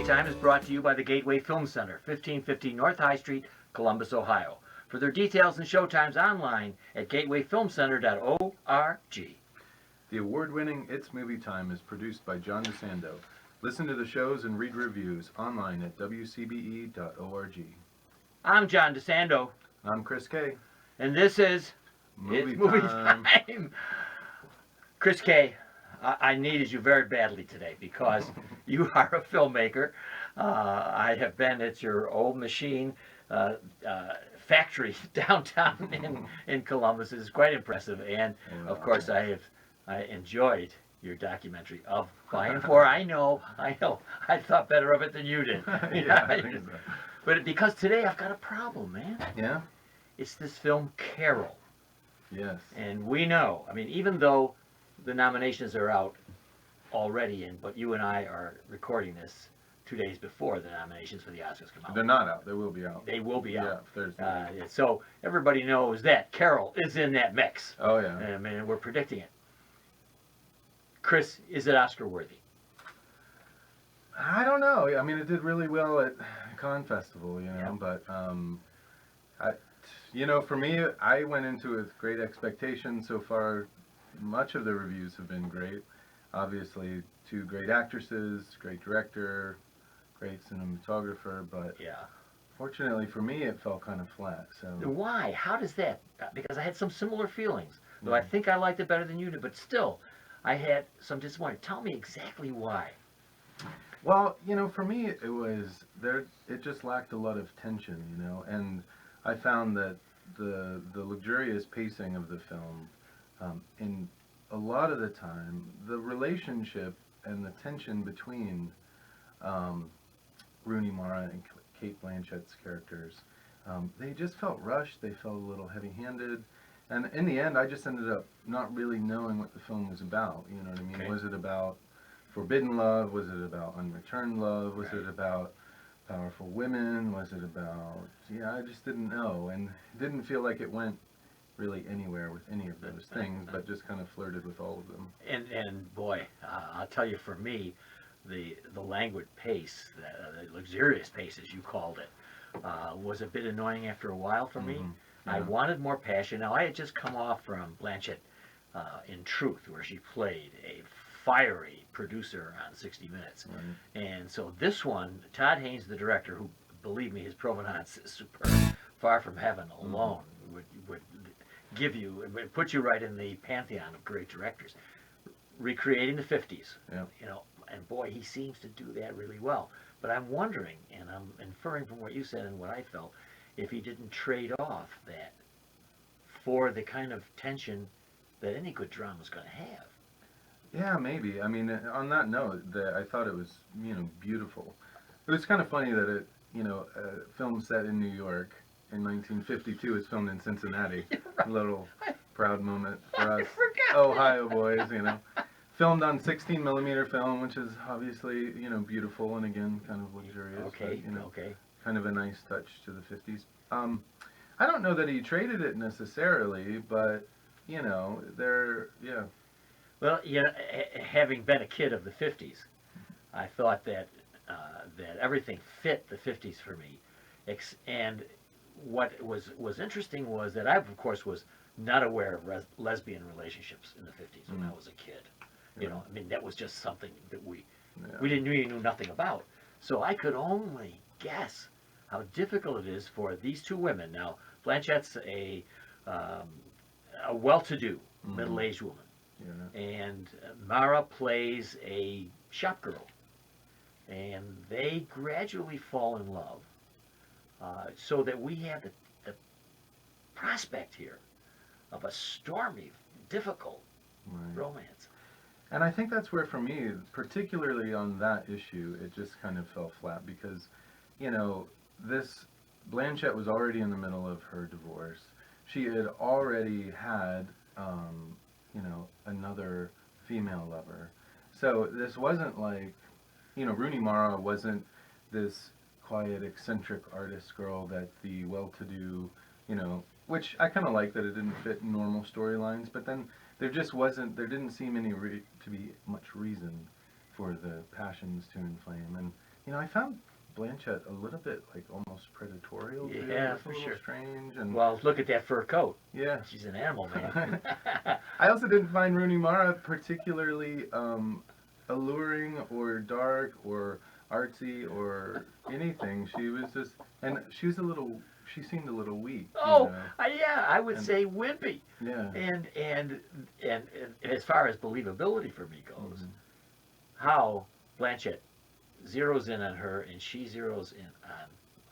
Time is brought to you by the Gateway Film Center, 1550 North High Street, Columbus, Ohio. For their details and showtimes online at gatewayfilmcenter.org. The award-winning It's Movie Time is produced by John DeSando. Listen to the shows and read reviews online at WCBE.org. I'm John DeSando. I'm Chris K. And this is Movie Time. Chris K., I needed you very badly today because you are a filmmaker. I have been at your old machine factory downtown in Columbus. It's quite impressive. And, of course, I enjoyed your documentary of Flying For. I know. I thought better of it than you did. But because today I've got a problem, man. Yeah? It's this film, Carol. Yes. And we know, I mean, even though the nominations are out already, but you and I are recording this 2 days before the nominations for the Oscars come out. They're not out. They will be out. They will be out. Yeah, Thursday. So everybody knows that Carol is in that mix. Oh, yeah. I mean, we're predicting it. Chris, is it Oscar worthy? I don't know. I mean, it did really well at Cannes Festival, but, for me, I went into it with great expectations. So far, much of the reviews have been great. Obviously, two great actresses, great director, great cinematographer, but fortunately for me, it fell kind of flat. So why? How does that? Because I had some similar feelings. Though I think I liked it better than you did, but still, I had some disappointment. Tell me exactly why. Well, for me, it was there. It just lacked a lot of tension, and I found that the luxurious pacing of the film, in a lot of the time, the relationship and the tension between Rooney Mara and Kate Blanchett's characters, they just felt rushed. They felt a little heavy-handed. And in the end, I just ended up not really knowing what the film was about. You know what I mean? Okay. Was it about forbidden love? Was it about unreturned love? Was it about powerful women? Was it about... I just didn't know. And it didn't feel like it went really anywhere with any of those things, but just kind of flirted with all of them. And boy, I'll tell you, for me, the languid pace, the luxurious pace, as you called it, was a bit annoying after a while for me. Yeah. I wanted more passion. Now, I had just come off from Blanchett in Truth, where she played a fiery producer on 60 Minutes. Right. And so this one, Todd Haynes, the director, who, believe me, his provenance is superb, Far From Heaven alone would give you, it put you right in the pantheon of great directors. Recreating the 50s, and boy, he seems to do that really well. But I'm wondering, and I'm inferring from what you said and what I felt, if he didn't trade off that for the kind of tension that any good drama is going to have. Yeah, maybe. I mean, on that note, I thought it was, beautiful. It was kind of funny that it, a film set in New York in 1952 is filmed in Cincinnati. Right. A little proud moment for us Ohio boys, Filmed on 16 millimeter film, which is obviously, beautiful and again, kind of luxurious. Okay, but, kind of a nice touch to the 50s. I don't know that he traded it necessarily, but, Well, having been a kid of the 50s, I thought that everything fit the 50s for me. And what was interesting was that I, of course, was not aware of lesbian relationships in the 50s when I was a kid. I mean, that was just something that we knew nothing about. So I could only guess how difficult it is for these two women. Now, Blanchett's a well-to-do, middle-aged woman. Yeah. And Mara plays a shop girl. And they gradually fall in love. So that we have the prospect here of a stormy, difficult romance. And I think that's where, for me, particularly on that issue, it just kind of fell flat because, this Blanchett was already in the middle of her divorce. She had already had, another female lover. So this wasn't like, Rooney Mara wasn't this quiet, eccentric artist girl that the well-to-do, which I kind of like that it didn't fit normal storylines, but then there didn't seem to be much reason for the passions to inflame. And I found Blanchett a little bit like almost predatorial too. Yeah, It's a for little sure. strange and Well, look at that fur coat. yeah. She's an animal, man. I also didn't find Rooney Mara particularly alluring or dark or artsy or anything. She was just, and she seemed a little weak, Oh, yeah, I would And say wimpy. yeah. And as far as believability for me goes, Mhm. how Blanchett zeroes in on her and she zeroes in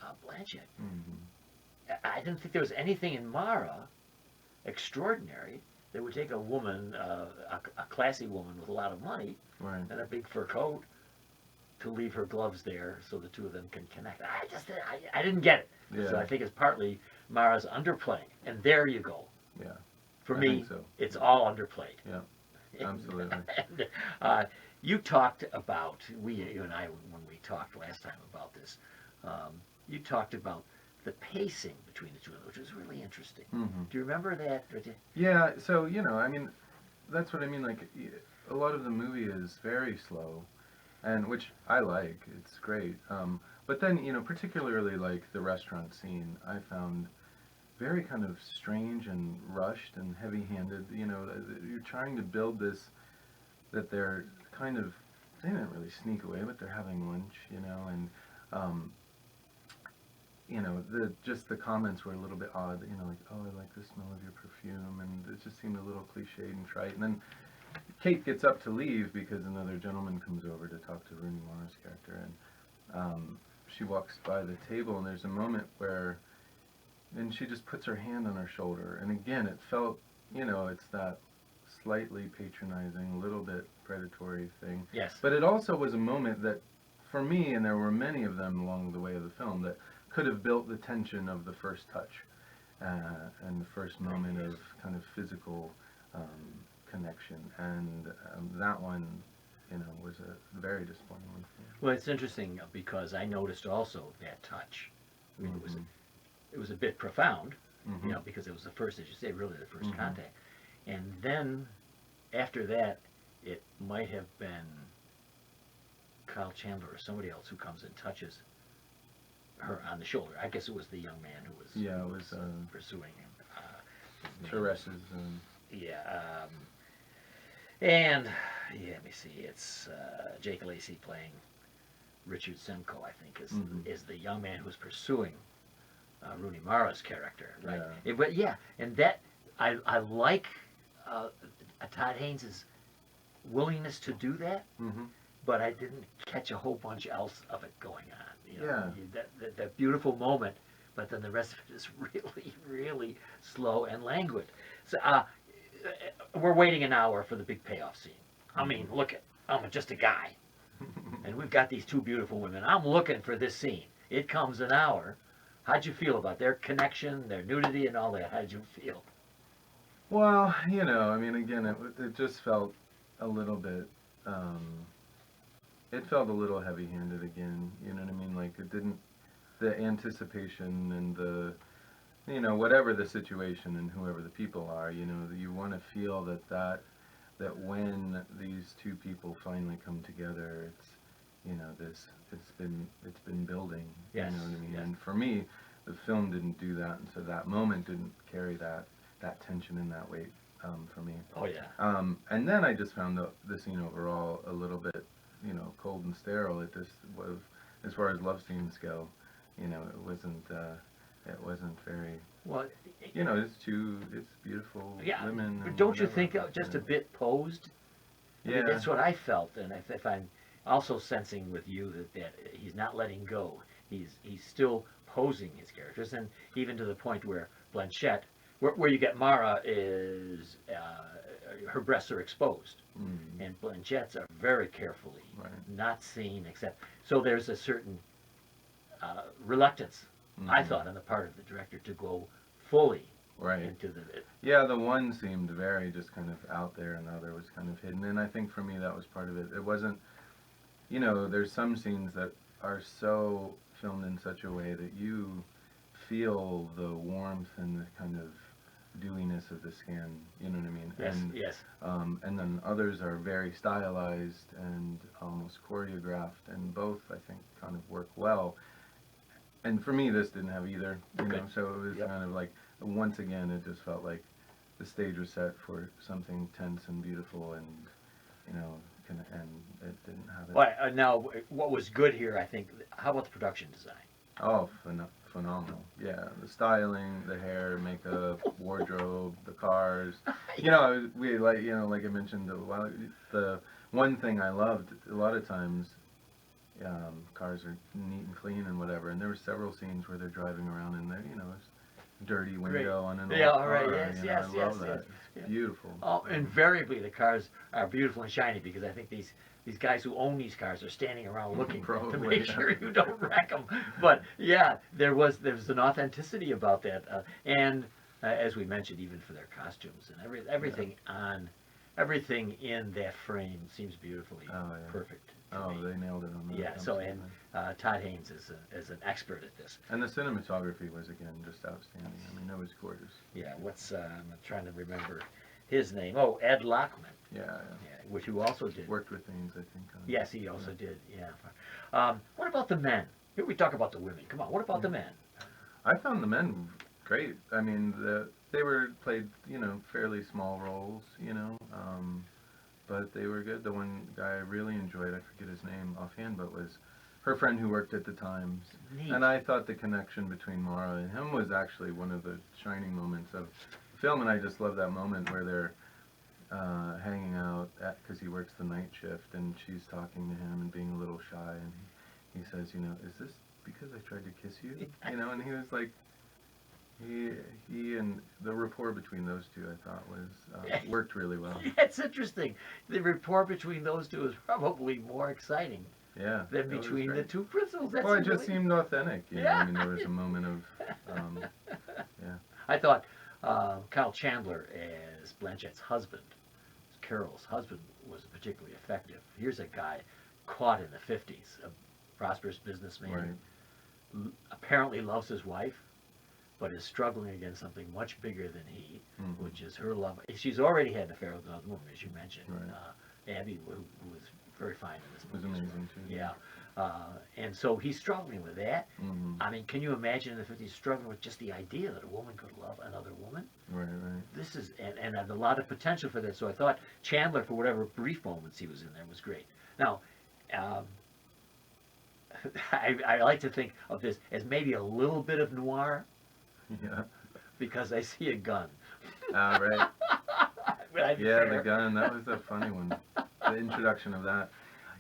on Blanchett. Mhm. I didn't think there was anything in Mara extraordinary that would take a woman, a classy woman with a lot of money Right. and a big fur coat, to leave her gloves there so the two of them can connect. I didn't get it. Yeah. So I think it's partly Mara's underplaying. And there you go. Yeah. For I me, think so. it's all underplayed. Yeah. Absolutely. And, you talked about, you and I, when we talked last time about this, you talked about the pacing between the two of them, which was really interesting. Mhm. Do you remember that? Yeah. So I mean, that's what I mean. Like, a lot of the movie is very slow, and which I like. It's great. But then particularly like the restaurant scene, I found very kind of strange and rushed and heavy-handed. You're trying to build this that they're kind of they didn't really sneak away, but they're having lunch. And um, just the comments were a little bit odd. Like, oh, I like the smell of your perfume, and it just seemed a little cliched and trite. And then Kate gets up to leave because another gentleman comes over to talk to Rooney Mara's character, and she walks by the table, and there's a moment where, and she just puts her hand on her shoulder, and again, it felt, it's that slightly patronizing, a little bit predatory thing. Yes. But it also was a moment that, for me, and there were many of them along the way of the film, that could have built the tension of the first touch, and the first moment of kind of physical connection, and that one, was a very disappointing one for me. Well, it's interesting because I noticed also that touch. I mean, it was a bit profound, Mhm. because it was the first, as you say, really the first Mhm. contact. And then after that, it might have been Kyle Chandler or somebody else who comes and touches her on the shoulder. I guess it was the young man who was, Yeah, it was pursuing him. His name Teresa's. Yeah, and yeah, let me see. It's Jake Lacey playing Richard Simcoe, I think, Mhm. is the young man who's pursuing Rooney Mara's character, right? Yeah. But yeah, and that I like Todd Haynes' willingness to do that, Mhm. but I didn't catch a whole bunch else of it going on. Yeah. That beautiful moment, but then the rest of it is really, really slow and languid. So we're waiting an hour for the big payoff scene. I mean, look I'm just a guy, and we've got these two beautiful women. I'm looking for this scene. It comes an hour. How'd you feel about their connection, their nudity, and all that? How'd you feel? Well, I mean, again, it just felt a little bit. It felt a little heavy-handed again. You know what I mean? Like, it didn't. The anticipation and the, whatever the situation and whoever the people are, you want to feel that when these two people finally come together, it's, it's been building. Yes, You know what I mean? yes. And for me, the film didn't do that, and so that moment didn't carry that tension and that weight for me. Oh yeah. And then I just found the scene overall a little bit, cold and sterile. It just was, as far as love scenes go, it wasn't very. Well, It's beautiful yeah. women. But And don't you whatever, think but, just a bit posed? I mean, Yeah. that's what I felt, and if I'm also sensing with you that he's not letting go. He's still posing his characters, and even to the point where Blanchett, where you get Mara is her breasts are exposed, and Blanchett's are very carefully Right. not seen, except so there's a certain reluctance, I Mhm. thought, on the part of the director to go fully Right. into the. Yeah, the one seemed very just kind of out there, and the other was kind of hidden. And I think for me that was part of it. It wasn't, there's some scenes that are so filmed in such a way that you feel the warmth and the kind of dewiness of the skin. You know what I mean? Yes, And yes. and then others are very stylized and almost choreographed, and both I think kind of work well. And for me, this didn't have either. You Okay. know, so it was Yep. kind of like once again, it just felt like the stage was set for something tense and beautiful, and you know, and it didn't have it. Well, now, what was good here, I think, how about the production design? Oh, phenomenal! Yeah, the styling, the hair, makeup, wardrobe, the cars. You know, we like like I mentioned a while. The one thing I loved a lot of times, cars are neat and clean and whatever. And there were several scenes where they're driving around and they're it's dirty window on an Yeah, old all right, car. yes, You know, yes, I yes, love that. yes. It's Yeah. beautiful. Oh, invariably the cars are beautiful and shiny because I think these guys who own these cars are standing around looking to Probably, make yeah. sure you don't wreck them. But yeah, there's an authenticity about that, and as we mentioned, even for their costumes and everything in that frame seems beautifully Oh, yeah. perfect to Oh, me. they nailed it on that. Yeah. So and absolutely. Todd Haynes is an expert at this. And the cinematography was again just outstanding. I mean, it was gorgeous. Yeah. I'm trying to remember his name. Oh, Ed Lockman. Yeah, yeah. Yeah, which you also did. Worked with Haynes, I think. Yes, he also did. Yeah. What about the men? Here we talk about the women. Come on. What about the men? I found the men great. I mean, they were played, fairly small roles, but they were good. The one guy I really enjoyed, I forget his name offhand, but was her friend who worked at the Times. Neat. And I thought the connection between Mara and him was actually one of the shining moments of the film, and I just love that moment where they're hanging out because he works the night shift, and she's talking to him and being a little shy, and he says, is this because I tried to kiss you? And he was like, he and the rapport between those two, I thought was worked really well. That's interesting. The rapport between those two is probably more exciting Yeah, than it was between the great. two principals. That's Well, it just really- seemed authentic. Yeah. I mean, there was a moment of, yeah. I thought Kyle Chandler as Blanchett's husband, Carol's husband, was particularly effective. Here's a guy caught in the 50s, a prosperous businessman, Right. apparently loves his wife, but is struggling against something much bigger than he, Mhm. which is her love. She's already had an affair with another woman, as you mentioned, Right. Abby, who was very fine in this It was movie. as well. amazing too. Yeah. And so he's struggling with that. Hmm. I mean, can you imagine in the 50s struggling with just the idea that a woman could love another woman? Right, right. This is, and a lot of potential for that. So I thought Chandler, for whatever brief moments he was in there, was great. Now, I like to think of this as maybe a little bit of noir Yeah. because I see a gun. Right. Would I be Yeah, fair? the gun. That was a funny one. The introduction of that.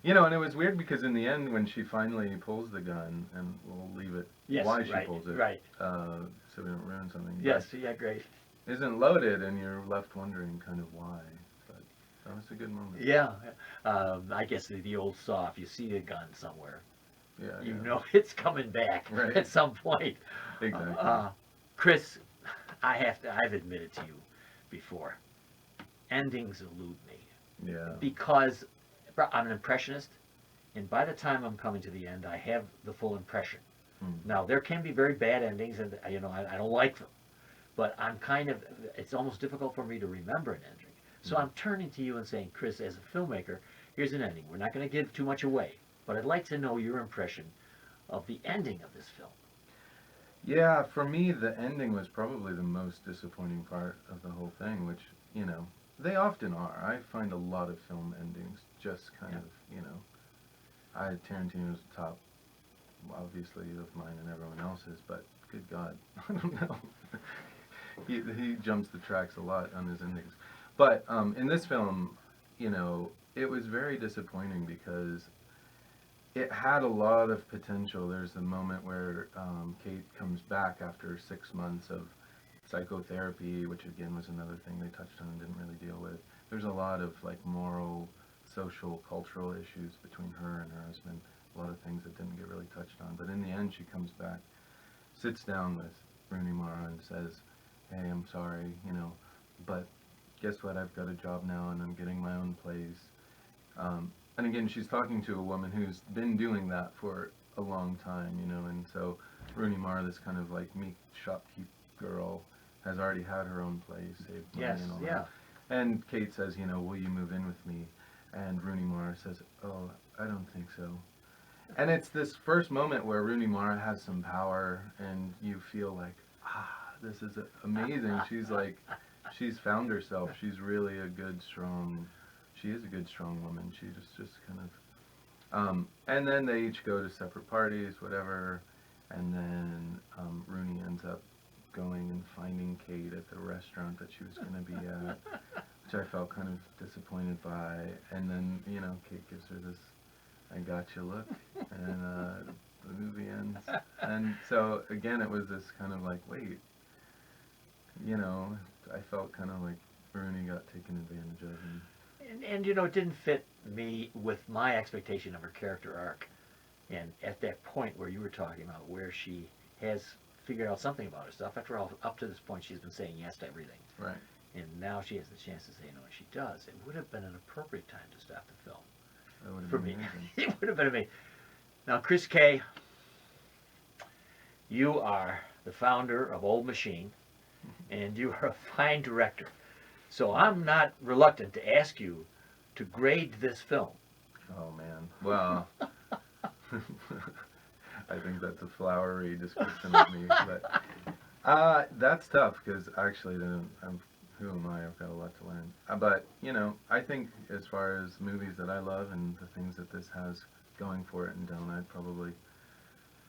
And it was weird because in the end, when she finally pulls the gun, and we'll leave it Yes, why she right, pulls it, right. so we don't ruin something. Yes, yeah, great. But isn't loaded, and you're left wondering kind of why. But that was a good moment. Yeah, I guess the old saw, if you see a gun somewhere, Yeah. you yeah. know it's coming back Right. at some point. Exactly. Chris, I've admitted to you before, endings elude me Yeah. because I'm an impressionist, and by the time I'm coming to the end, I have the full impression. Mm. Now, there can be very bad endings, and I don't like them, but it's almost difficult for me to remember an ending. So I'm turning to you and saying, Chris, as a filmmaker, here's an ending. We're not going to give too much away, but I'd like to know your impression of the ending of this film. Yeah, for me, the ending was probably the most disappointing part of the whole thing, which, they often are. I find a lot of film endings just kind of, Tarantino's top, obviously, of mine and everyone else's, but good God, I don't know. He jumps the tracks a lot on his endings. But in this film, it was very disappointing because it had a lot of potential. There's a moment where Kate comes back after 6 months of psychotherapy, which again was another thing they touched on and didn't really deal with. There's a lot of moral, social, cultural issues between her and her husband. A lot of things that didn't get really touched on. But in the end, she comes back, sits down with Rooney Mara and says, "Hey, I'm sorry, but guess what? I've got a job now and I'm getting my own place." And again, she's talking to a woman who's been doing that for a long time, and so Rooney Mara, this kind of meek shopkeep girl, has already had her own place, saved money Yes, and all yeah. that. And Kate says, you know, will you move in with me? And Rooney Mara says, oh, I don't think so. And it's this first moment where Rooney Mara has some power, and you feel like, this is amazing. She's like, she's found herself. She's really a good, strong, she is a good, strong woman. She just kind of, and then they each go to separate parties, whatever, and then Rooney ends up going and finding Kate at the restaurant that she was going to be at, which I felt kind of disappointed by. And then, you know, Kate gives her this "I got you" look, and the movie ends. And so again, it was this kind of like, wait, you know, I felt kind of like Rooney got taken advantage of. And you know, it didn't fit me with my expectation of her character arc. And at that point where you were talking about where she has figured out something about herself, after all, up to this point she's been saying yes to everything. Right. And now she has the chance to say no, and she does. It would have been an appropriate time to stop the film. That would have For been me. amazing. It would have been amazing. Now, Chris Kay, you are the founder of Old Machine, and you are a fine director. So I'm not reluctant to ask you to grade this film. Oh man. Well, I think that's a flowery description of me, but that's tough because actually, who am I? I've got a lot to learn. But you know, I think as far as movies that I love and the things that this has going for it and done, I'd probably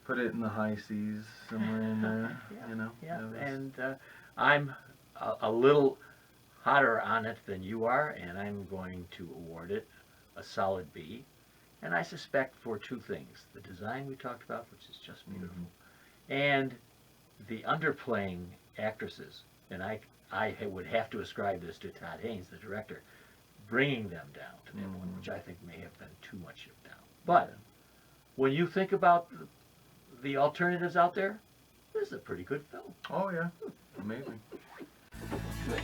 put it in the high C's somewhere in there. Yeah, You know. yeah. It was- And I'm a little hotter on it than you are, and I'm going to award it a solid B. And I suspect for two things: the design we talked about, which is just beautiful, and the underplaying actresses. And I would have to ascribe this to Todd Haynes, the director, bringing them down to that one, which I think may have been too much of down. But when you think about the alternatives out there, this is a pretty good film. Oh yeah, amazing. Good.